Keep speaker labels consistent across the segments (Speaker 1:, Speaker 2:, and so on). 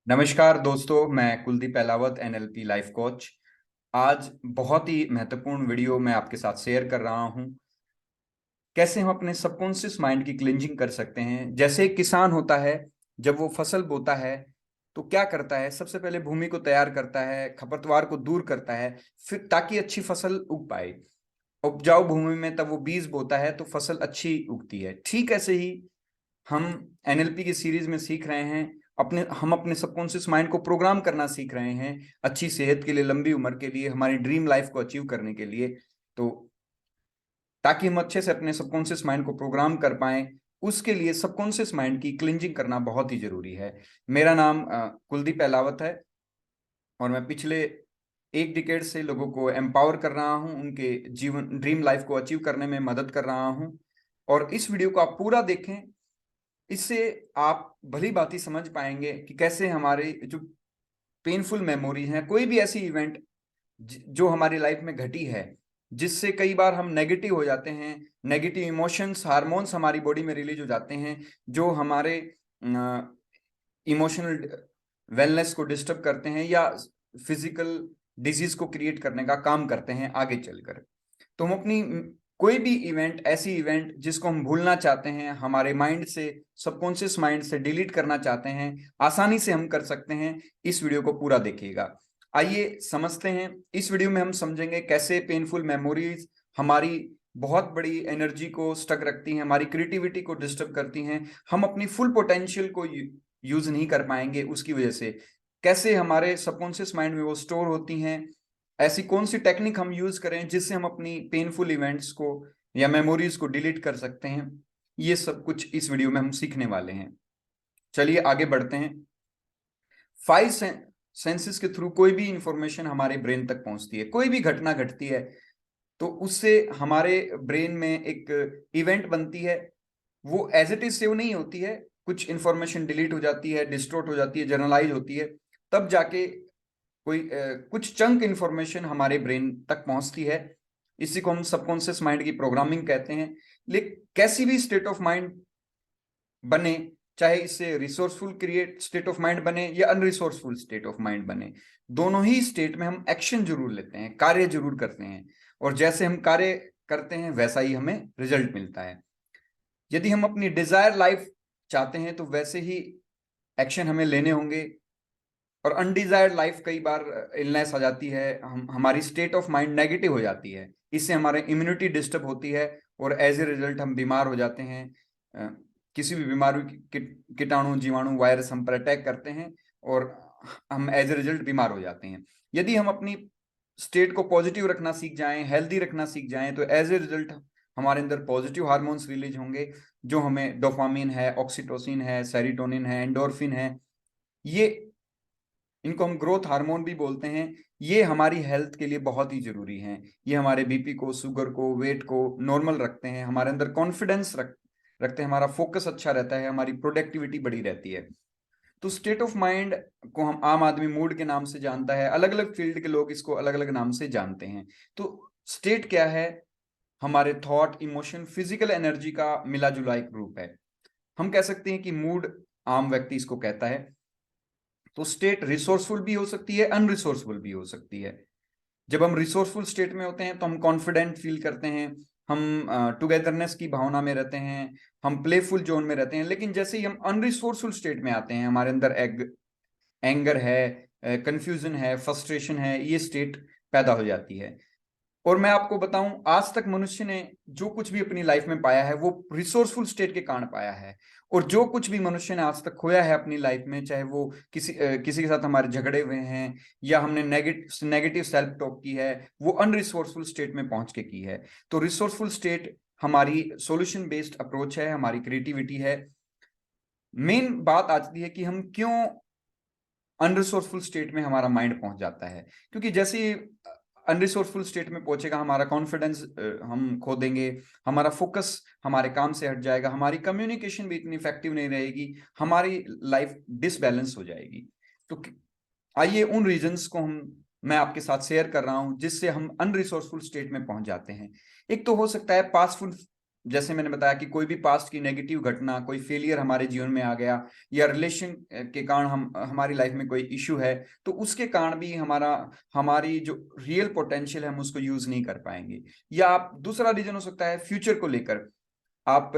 Speaker 1: नमस्कार दोस्तों, मैं Kuldeep Ahlawat NLP life coach. आज बहुत ही महत्वपूर्ण वीडियो मैं आपके साथ शेयर कर रहा हूं। कैसे हम अपने सबकॉन्शियस माइंड की क्लिंजिंग कर सकते हैं। जैसे एक किसान होता है, जब वो फसल बोता है तो क्या करता है? सबसे पहले भूमि को तैयार करता है, खरपतवार को दूर करता है, फिर ताकि अच्छी फसल उग पाए। उपजाऊ भूमि में तब वो बीज बोता है तो फसल अच्छी उगती है। ठीक ऐसे ही हम एनएलपी की सीरीज में सीख रहे हैं। हम अपने सबकॉन्शियस माइंड को प्रोग्राम करना सीख रहे हैं, अच्छी सेहत के लिए, लंबी उम्र के लिए, हमारी ड्रीम लाइफ को अचीव करने के लिए। तो ताकि हम अच्छे से अपने सबकॉन्शियस माइंड को प्रोग्राम कर पाएं, उसके लिए सबकॉन्शियस माइंड की क्लिंजिंग करना बहुत ही जरूरी है। मेरा नाम कुलदीप अहलावत है और मैं पिछले एक डिकेड से लोगों को एम्पावर कर रहा हूं, उनके जीवन ड्रीम लाइफ को अचीव करने में मदद कर रहा हूं। और इस वीडियो को आप पूरा देखें, इससे आप भली भांति समझ पाएंगे कि कैसे हमारे जो पेनफुल मेमोरी हैं, कोई भी ऐसी इवेंट जो हमारी लाइफ में घटी है, जिससे कई बार हम नेगेटिव हो जाते हैं, नेगेटिव इमोशंस, हार्मोन्स हमारी बॉडी में रिलीज हो जाते हैं, जो हमारे इमोशनल वेलनेस को डिस्टर्ब करते हैं या फिजिकल डिजीज को क्रिएट करने का काम करते हैं आगे चलकर। तो हम अपनी कोई भी इवेंट, ऐसी इवेंट जिसको हम भूलना चाहते हैं, हमारे माइंड से, सबकॉन्शियस माइंड से डिलीट करना चाहते हैं, आसानी से हम कर सकते हैं। इस वीडियो को पूरा देखिएगा। आइए समझते हैं। इस वीडियो में हम समझेंगे कैसे पेनफुल मेमोरीज हमारी बहुत बड़ी एनर्जी को स्टक रखती हैं, हमारी क्रिएटिविटी को डिस्टर्ब करती हैं, हम अपनी फुल पोटेंशियल को यूज नहीं कर पाएंगे उसकी वजह से। कैसे हमारे सबकॉन्शियस माइंड में वो स्टोर होती हैं, ऐसी कौन सी टेक्निक हम यूज करें जिससे हम अपनी पेनफुल इवेंट्स को या मेमोरीज को डिलीट कर सकते हैं। ये सब कुछ इस वीडियो में हम सीखने वाले हैं। चलिए आगे बढ़ते हैं। फाइव सेंसेस के थ्रू कोई भी इंफॉर्मेशन हमारे ब्रेन तक पहुंचती है, कोई भी घटना घटती है तो उससे हमारे ब्रेन में एक इवेंट बनती है। वो एज इट इज सेव नहीं होती है, कुछ इंफॉर्मेशन डिलीट हो जाती है, डिस्टोर्ट हो जाती है, जर्नलाइज होती है, तब जाके कुछ चंक इंफॉर्मेशन हमारे ब्रेन तक पहुंचती है। इसी को हम सबकॉन्शियस माइंड की प्रोग्रामिंग कहते हैं। लेकिन कैसी भी स्टेट ऑफ माइंड बने, चाहे इससे resourceful create state of mind बने या अनरिसोर्सफुल स्टेट ऑफ माइंड बने, दोनों ही स्टेट में हम एक्शन जरूर लेते हैं, कार्य जरूर करते हैं। और जैसे हम कार्य करते हैं वैसा ही हमें रिजल्ट मिलता है। यदि हम अपनी डिजायर लाइफ चाहते हैं तो वैसे ही एक्शन हमें लेने होंगे। और अनडिजायर्ड लाइफ, कई बार इलनेस आ जाती है, हमारी स्टेट ऑफ माइंड नेगेटिव हो जाती है, इससे हमारे इम्यूनिटी डिस्टर्ब होती है और एज ए रिजल्ट हम बीमार हो जाते हैं। किसी भी बीमारी कीटाणु, जीवाणु, वायरस हम पर अटैक करते हैं और हम एज ए रिजल्ट बीमार हो जाते हैं। यदि हम अपनी स्टेट को पॉजिटिव रखना सीख जाएं, हेल्दी रखना सीख जाएं, तो एज ए रिजल्ट हमारे अंदर पॉजिटिव हार्मोन्स रिलीज होंगे, जो हमें डोपामिन है, ऑक्सीटोसिन है, सेरोटोनिन है, एंडोर्फिन है, ये इनको हम ग्रोथ हार्मोन भी बोलते हैं। ये हमारी हेल्थ के लिए बहुत ही जरूरी हैं। ये हमारे बीपी को, शुगर को, वेट को नॉर्मल रखते हैं, हमारे अंदर कॉन्फिडेंस रखते हैं, हमारा फोकस अच्छा रहता है, हमारी प्रोडक्टिविटी बढ़ी रहती है। तो स्टेट ऑफ माइंड को हम आम आदमी मूड के नाम से जानता है, अलग अलग फील्ड के लोग इसको अलग अलग नाम से जानते हैं। तो स्टेट क्या है? हमारे थॉट, इमोशन, फिजिकल एनर्जी का मिला जुला एक रूप है। हम कह सकते हैं कि मूड आम व्यक्ति इसको कहता है। तो स्टेट रिसोर्सफुल भी हो सकती है, अनरिसोर्सफुल भी हो सकती है। जब हम रिसोर्सफुल स्टेट में होते हैं तो हम कॉन्फिडेंट फील करते हैं, हम टुगेदरनेस की भावना में रहते हैं, हम प्लेफुल जोन में रहते हैं। लेकिन जैसे ही हम अनरिसोर्सफुल स्टेट में आते हैं, हमारे अंदर एंगर है, कंफ्यूजन है, फ्रस्ट्रेशन है, ये स्टेट पैदा हो जाती है। और मैं आपको बताऊं, आज तक मनुष्य ने जो कुछ भी अपनी लाइफ में पाया है वो रिसोर्सफुल स्टेट के कारण पाया है। और जो कुछ भी मनुष्य ने आज तक खोया है अपनी लाइफ में, चाहे वो किसी के साथ हमारे झगड़े हुए हैं या हमने नेगेटिव सेल्फ टॉक की है, वो अनरिसोर्सफुल स्टेट में पहुंच के की है। तो रिसोर्सफुल स्टेट हमारी सॉल्यूशन बेस्ड अप्रोच है, हमारी क्रिएटिविटी है। मेन बात आती है कि हम क्यों अनरिसोर्सफुल स्टेट में हमारा माइंड पहुंच जाता है। क्योंकि जैसे ही अनरिसोर्सफुल स्टेट में पहुंचेगा, हमारा कॉन्फिडेंस हम खो देंगे, हमारा फोकस हमारे काम से हट जाएगा, हमारी कम्युनिकेशन भी इतनी इफेक्टिव नहीं रहेगी, हमारी लाइफ डिसबैलेंस हो जाएगी। तो आइए उन रीजंस को मैं आपके साथ शेयर कर रहा हूं जिससे हम अनरिसोर्सफुल स्टेट में पहुंच जाते हैं। एक तो हो सकता है जैसे मैंने बताया कि कोई भी पास्ट की नेगेटिव घटना, कोई फेलियर हमारे जीवन में आ गया, या रिलेशन के कारण हमारी लाइफ में कोई इश्यू है, तो उसके कारण भी हमारी जो रियल पोटेंशियल है हम उसको यूज नहीं कर पाएंगे। या आप दूसरा रीजन हो सकता है फ्यूचर को लेकर, आप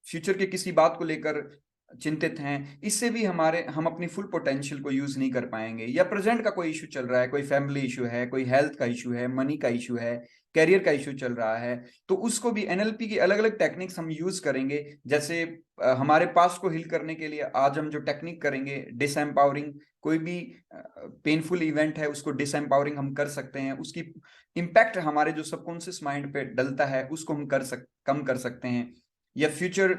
Speaker 1: फ्यूचर के किसी बात को लेकर चिंतित हैं, इससे भी हम अपनी फुल पोटेंशियल को यूज नहीं कर पाएंगे। या प्रेजेंट का कोई इशू चल रहा है, कोई फैमिली इशू है, कोई हेल्थ का इशू है, मनी का इशू है, कैरियर का इशू चल रहा है, तो उसको भी एनएलपी की अलग अलग टेक्निक्स हम यूज करेंगे। जैसे हमारे पास्ट को हील करने के लिए आज हम जो टेक्निक करेंगे डिसएम्पावरिंग, कोई भी पेनफुल इवेंट है उसको डिसएम्पावरिंग हम कर सकते हैं, उसकी इम्पैक्ट हमारे जो सबकॉन्शियस माइंड पे डलता है उसको हम कम कर सकते हैं। या फ्यूचर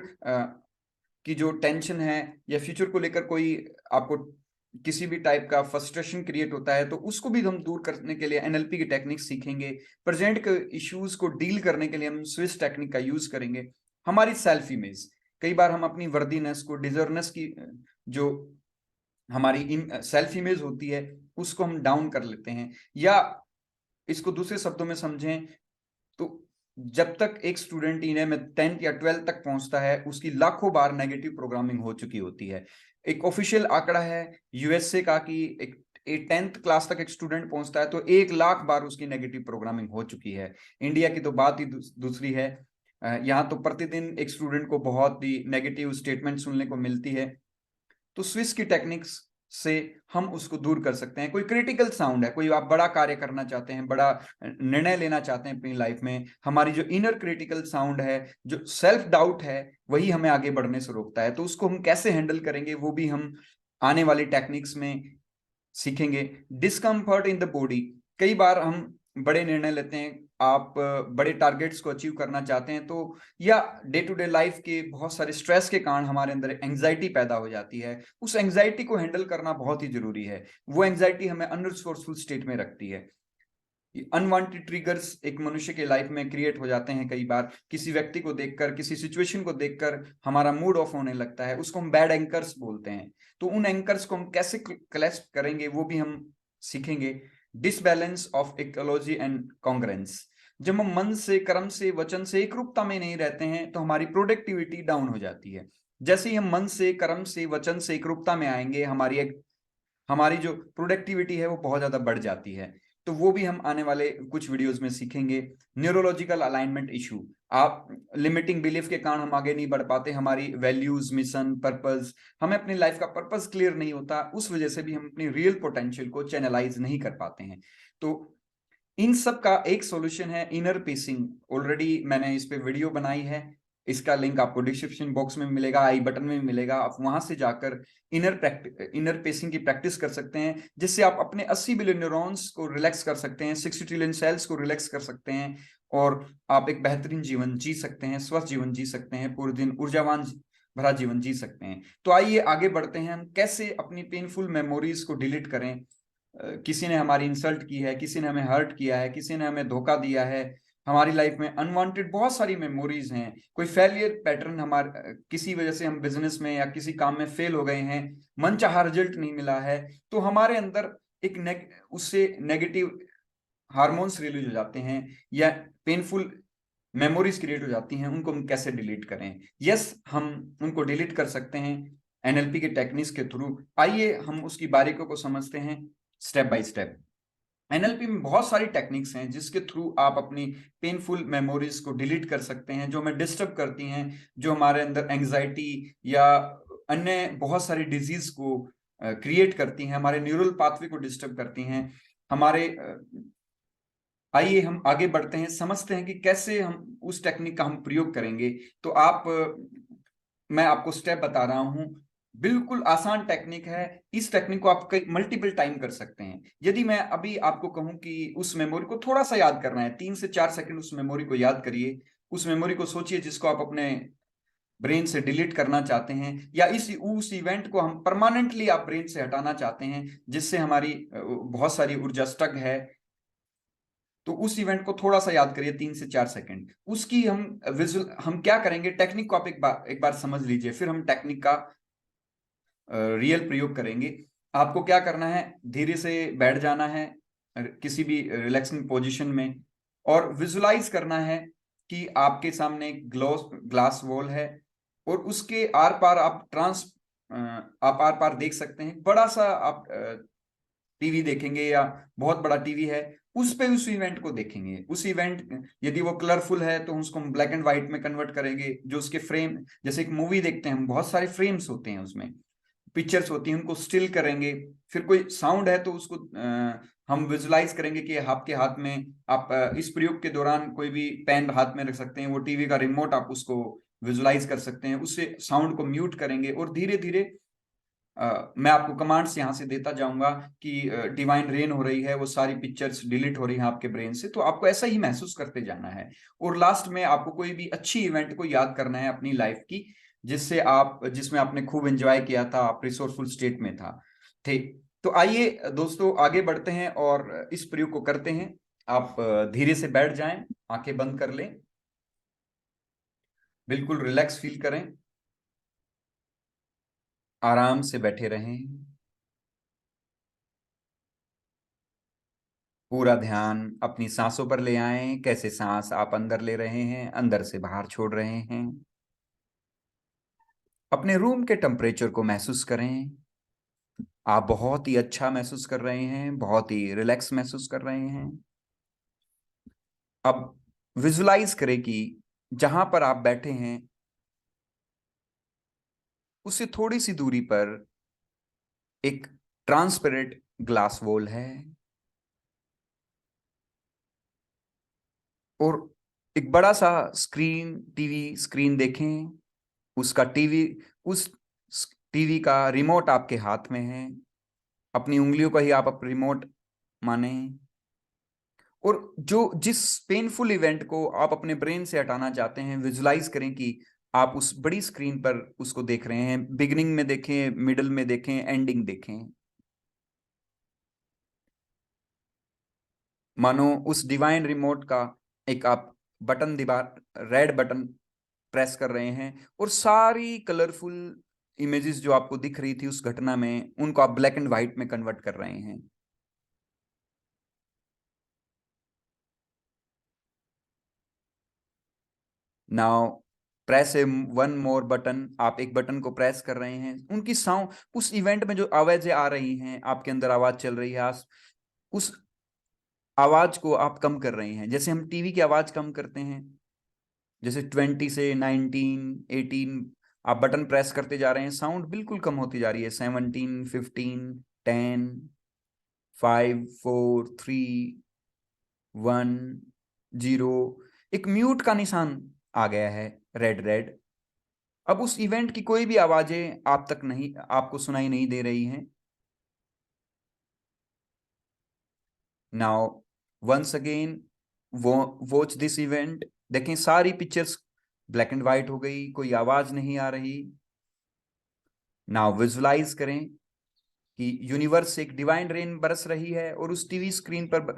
Speaker 1: की जो टेंशन है, या फ्यूचर को लेकर कोई आपको किसी भी टाइप का फ्रस्ट्रेशन क्रिएट होता है, तो उसको भी हम दूर करने के लिए एनएलपी की टेक्निक सीखेंगे। प्रेजेंट के इश्यूज को डील करने के लिए हम स्विस टेक्निक का यूज करेंगे। हमारी सेल्फ इमेज, कई बार हम अपनी वर्दीनेस को, डिजर्वनेस की जो हमारी सेल्फ इमेज होती है उसको हम डाउन कर लेते हैं। या इसको दूसरे शब्दों में समझें तो जब तक एक स्टूडेंट इन्हें में 10th या 12th तक पहुंचता है, उसकी लाखों बार नेगेटिव प्रोग्रामिंग हो चुकी होती है। एक ऑफिशियल आंकड़ा है यूएसए का कि एक 10th क्लास तक एक स्टूडेंट पहुंचता है तो 1 लाख बार उसकी नेगेटिव प्रोग्रामिंग हो चुकी है। इंडिया की तो बात ही दूसरी है। यहाँ तो प्रतिदिन एक स्टूडेंट को बहुत ही नेगेटिव स्टेटमेंट सुनने को मिलती है। तो स्विस की टेक्निक्स से हम उसको दूर कर सकते हैं। कोई क्रिटिकल साउंड है, कोई आप बड़ा कार्य करना चाहते हैं, बड़ा निर्णय लेना चाहते हैं अपनी लाइफ में, हमारी जो इनर क्रिटिकल साउंड है, जो सेल्फ डाउट है, वही हमें आगे बढ़ने से रोकता है। तो उसको हम कैसे हैंडल करेंगे वो भी हम आने वाली टेक्निक्स में सीखेंगे। डिस्कम्फर्ट इन द बॉडी, कई बार हम बड़े निर्णय लेते हैं, आप बड़े टारगेट्स को अचीव करना चाहते हैं, तो या डे टू डे लाइफ के बहुत सारे स्ट्रेस के कारण हमारे अंदर एंग्जाइटी पैदा हो जाती है। उस एंग्जाइटी को हैंडल करना बहुत ही जरूरी है। वो एंग्जाइटी हमें अनरिसोर्सफुल स्टेट में रखती है। अनवांटेड ट्रिगर्स एक मनुष्य के लाइफ में क्रिएट हो जाते हैं। कई बार किसी व्यक्ति को देखकर, किसी सिचुएशन को देखकर हमारा मूड ऑफ होने लगता है, उसको हम बैड एंकर्स बोलते हैं। तो उन एंकर्स को हम कैसे क्लैश करेंगे वो भी हम सीखेंगे। Disbalance of ecology and congruence, जब हम मन से, कर्म से, वचन से एक रूपता में नहीं रहते हैं तो हमारी प्रोडक्टिविटी डाउन हो जाती है। जैसे ही हम मन से, कर्म से, वचन से एक रूपता में आएंगे, हमारी जो प्रोडक्टिविटी है वो बहुत ज्यादा बढ़ जाती है। तो वो भी हम आने वाले कुछ वीडियोस में सीखेंगे। न्यूरोलॉजिकल अलाइनमेंट इशू, आप लिमिटिंग बिलीफ के कारण हम आगे नहीं बढ़ पाते, हमारी वैल्यूज, मिशन, पर्पस, हमें अपनी लाइफ का पर्पस क्लियर नहीं होता, उस वजह से भी हम अपनी रियल पोटेंशियल को चैनलाइज नहीं कर पाते हैं। तो इन सब का एक सॉल्यूशन है इनर पेसिंग। ऑलरेडी मैंने इस पे वीडियो बनाई है, इसका लिंक आपको डिस्क्रिप्शन बॉक्स में मिलेगा, आई बटन में मिलेगा। आप वहां से जाकर इनर पेसिंग की प्रैक्टिस कर सकते हैं, जिससे आप अपने 80 बिलियन न्यूरॉन्स को रिलैक्स कर सकते हैं, 60 ट्रिलियन सेल्स को रिलैक्स कर सकते हैं, और आप एक बेहतरीन जीवन जी सकते हैं, स्वस्थ जीवन जी सकते हैं, पूरे दिन ऊर्जावान भरा जीवन जी सकते हैं। तो आइए आगे बढ़ते हैं, हम कैसे अपनी पेनफुल मेमोरीज को डिलीट करें। किसी ने हमारी इंसल्ट की है, किसी ने हमें हर्ट किया है, किसी ने हमें धोखा दिया है, हमारी लाइफ में अनवांटेड बहुत सारी मेमोरीज हैं। कोई फेलियर पैटर्न, हमारे किसी वजह से हम बिजनेस में या किसी काम में फेल हो गए हैं, मनचाहा रिजल्ट नहीं मिला है, तो हमारे अंदर उससे नेगेटिव हार्मोन्स रिलीज हो जाते हैं, या पेनफुल मेमोरीज क्रिएट हो जाती हैं। उनको हम कैसे डिलीट करें? यस, हम उनको डिलीट कर सकते हैं एनएलपी के टेक्निक्स के थ्रू। आइए हम उसकी बारीकियों को समझते हैं स्टेप बाय स्टेप। एनएलपी में बहुत सारी टेक्निक्स हैं जिसके थ्रू आप अपनी पेनफुल मेमोरीज को डिलीट कर सकते हैं, जो हमें डिस्टर्ब करती हैं, जो हमारे अंदर एंग्जाइटी या अन्य बहुत सारी डिजीज को क्रिएट करती हैं, हमारे न्यूरल पाथवे को डिस्टर्ब करती हैं। आइए हम आगे बढ़ते हैं, समझते हैं कि कैसे हम उस टेक्निक का हम प्रयोग करेंगे। तो मैं आपको स्टेप बता रहा हूं, बिल्कुल आसान टेक्निक है। इस टेक्निक को आप मल्टीपल टाइम कर सकते हैं। यदि मैं अभी आपको कहूं कि उस मेमोरी को थोड़ा सा याद करना है, 3 से 4 सेकंड उस मेमोरी को याद करिए, उस मेमोरी को सोचिए जिसको आप अपने ब्रेन से डिलीट करना चाहते हैं, या उस इवेंट को हम परमानेंटली आप ब्रेन से हटाना चाहते हैं, जिससे हमारी बहुत सारी ऊर्जा स्टक है। तो उस इवेंट को थोड़ा सा याद करिए, 3 से 4 सेकंड। उसकी हम क्या करेंगे, टेक्निक को आप एक बार समझ लीजिए, फिर हम टेक्निक का रियल प्रयोग करेंगे। आपको क्या करना है, धीरे से बैठ जाना है किसी भी रिलैक्सिंग पोजीशन में, और विजुलाइज करना है कि आपके सामने एक ग्लास वॉल है और उसके आर पार आप आर पार देख सकते हैं बड़ा सा आप टीवी देखेंगे या बहुत बड़ा टीवी है उस पे उस इवेंट को देखेंगे। उस इवेंट यदि वो कलरफुल है तो उसको हम ब्लैक एंड व्हाइट में कन्वर्ट करेंगे। जो उसके फ्रेम, जैसे एक मूवी देखते हैं हम, बहुत सारे फ्रेम्स होते हैं उसमें, पिक्चर्स होती हैं, उनको स्टिल करेंगे। फिर कोई साउंड है तो उसको हम विजुलाइज करेंगे कि आपके हाथ में, आप इस प्रयोग के दौरान कोई भी पेन हाथ में रख सकते हैं, वो टीवी का रिमोट आप उसको विजुलाइज कर सकते हैं, उससे साउंड को म्यूट करेंगे और धीरे धीरे मैं आपको कमांड्स यहाँ से देता जाऊंगा कि डिवाइन रेन हो रही है, वो सारी पिक्चर्स डिलीट हो रही हैं आपके ब्रेन से। तो आपको ऐसा ही महसूस करते जाना है और लास्ट में आपको कोई भी अच्छी इवेंट को याद करना है अपनी लाइफ की, जिसमें आपने खूब एंजॉय किया था, आप रिसोर्सफुल स्टेट में था। ठीक, तो आइए दोस्तों आगे बढ़ते हैं और इस प्रयोग को करते हैं। आप धीरे से बैठ जाएं, आंखें बंद कर लें, बिल्कुल रिलैक्स फील करें, आराम से बैठे रहें। पूरा ध्यान अपनी सांसों पर ले आएं, कैसे सांस आप अंदर ले रहे हैं, अंदर से बाहर छोड़ रहे हैं। अपने रूम के टेम्परेचर को महसूस करें। आप बहुत ही अच्छा महसूस कर रहे हैं, बहुत ही रिलैक्स महसूस कर रहे हैं। अब विजुलाइज करें कि जहां पर आप बैठे हैं उससे थोड़ी सी दूरी पर एक ट्रांसपेरेंट ग्लास वॉल है और एक बड़ा सा टीवी स्क्रीन देखें। उसका टीवी उस टीवी का रिमोट आपके हाथ में है। अपनी उंगलियों का ही आप रिमोट माने और जिस पेनफुल इवेंट को आप अपने ब्रेन से हटाना चाहते हैं, विजुलाइज करें कि आप उस बड़ी स्क्रीन पर उसको देख रहे हैं। बिगिनिंग में देखें, मिडल में देखें, एंडिंग देखें। मानो उस डिवाइन रिमोट का एक आप बटन दबा, रेड बटन प्रेस कर रहे हैं और सारी कलरफुल इमेजेस जो आपको दिख रही थी उस घटना में, उनको आप ब्लैक एंड व्हाइट में कन्वर्ट कर रहे हैं। नाउ प्रेस ए वन मोर बटन, आप एक बटन को प्रेस कर रहे हैं। उनकी साउंड, उस इवेंट में जो आवाजें आ रही हैं, आपके अंदर आवाज चल रही है, उस आवाज को आप कम कर रहे हैं। जैसे हम टीवी की आवाज कम करते हैं, जैसे 20 से 19, 18 आप बटन प्रेस करते जा रहे हैं, साउंड बिल्कुल कम होती जा रही है। 17, 15, 10, 5, 4, 3, 1, 0, एक म्यूट का निशान आ गया है, रेड रेड। अब उस इवेंट की कोई भी आवाजें आप तक नहीं, आपको सुनाई नहीं दे रही हैं। Now once again watch this event. देखें सारी पिक्चर्स ब्लैक एंड व्हाइट हो गई, कोई आवाज नहीं आ रही। नाउ विजुलाइज करें कि यूनिवर्स से एक डिवाइन रेन बरस रही है और उस टीवी स्क्रीन पर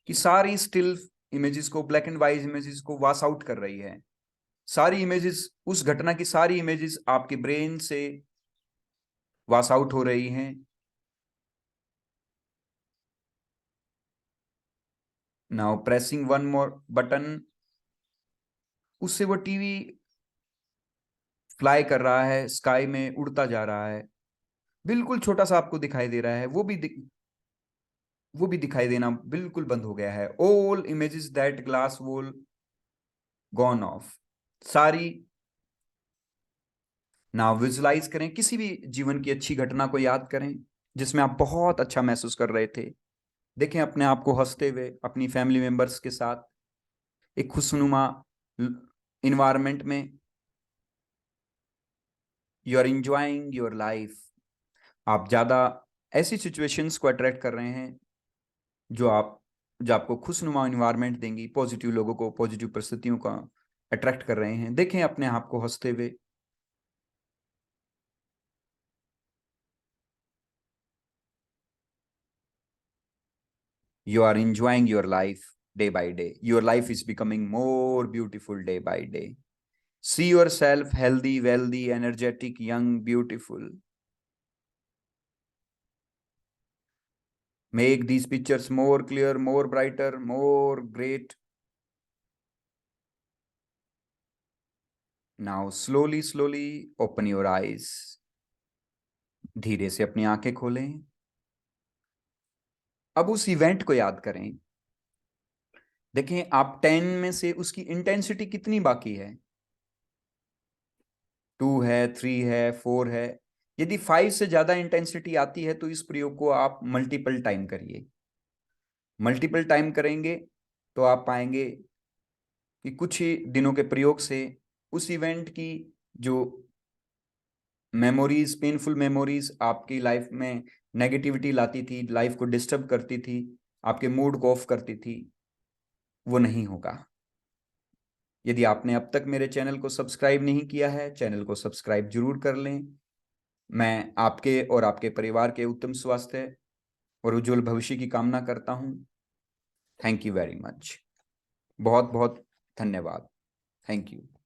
Speaker 1: की सारी स्टिल इमेजेस को, ब्लैक एंड व्हाइट इमेजेस को वॉश आउट कर रही है। सारी इमेजेस, उस घटना की सारी इमेजेस आपके ब्रेन से वॉश आउट हो रही हैं। Now pressing one more button, उससे वो टीवी फ्लाई कर रहा है, स्काई में उड़ता जा रहा है, बिल्कुल छोटा सा आपको दिखाई दे रहा है। वो भी दिखाई देना बिल्कुल बंद हो गया है। All images that glass wall gone of, सारी। नाउ विजुलाइज करें, किसी भी जीवन की अच्छी घटना को याद करें जिसमें आप बहुत अच्छा महसूस कर रहे थे। देखें अपने आप को हंसते हुए अपनी फैमिली मेंबर्स के साथ एक खुशनुमा इन्वायरमेंट में। You are enjoying your life. आप ज्यादा ऐसी सिचुएशंस को अट्रैक्ट कर रहे हैं जो आप जो आपको खुशनुमा इन्वायरमेंट देंगी, पॉजिटिव लोगों को, पॉजिटिव परिस्थितियों का अट्रैक्ट कर रहे हैं। देखें अपने आप को हंसते हुए। You are enjoying your life day by day. Your life is becoming more beautiful day by day. See yourself healthy, wealthy, energetic, young, beautiful. Make these pictures more clear, more brighter, more great. Now slowly slowly open your eyes. धीरे से अपनी आंखें खोलें। अब उस event को याद करें। देखें आप 10 में से उसकी इंटेंसिटी कितनी बाकी है। 2 है, 3 है, 4 है। यदि 5 से ज्यादा इंटेंसिटी आती है तो इस प्रयोग को आप मल्टीपल टाइम करिए। मल्टीपल टाइम करेंगे तो आप पाएंगे कि कुछ ही दिनों के प्रयोग से उस इवेंट की जो मेमोरीज, पेनफुल मेमोरीज आपकी लाइफ में नेगेटिविटी लाती थी, लाइफ को डिस्टर्ब करती थी, आपके मूड को ऑफ करती थी, वो नहीं होगा। यदि आपने अब तक मेरे चैनल को सब्सक्राइब नहीं किया है, चैनल को सब्सक्राइब जरूर कर लें। मैं आपके और आपके परिवार के उत्तम स्वास्थ्य और उज्जवल भविष्य की कामना करता हूं। Thank you very much. बहुत बहुत धन्यवाद। Thank you.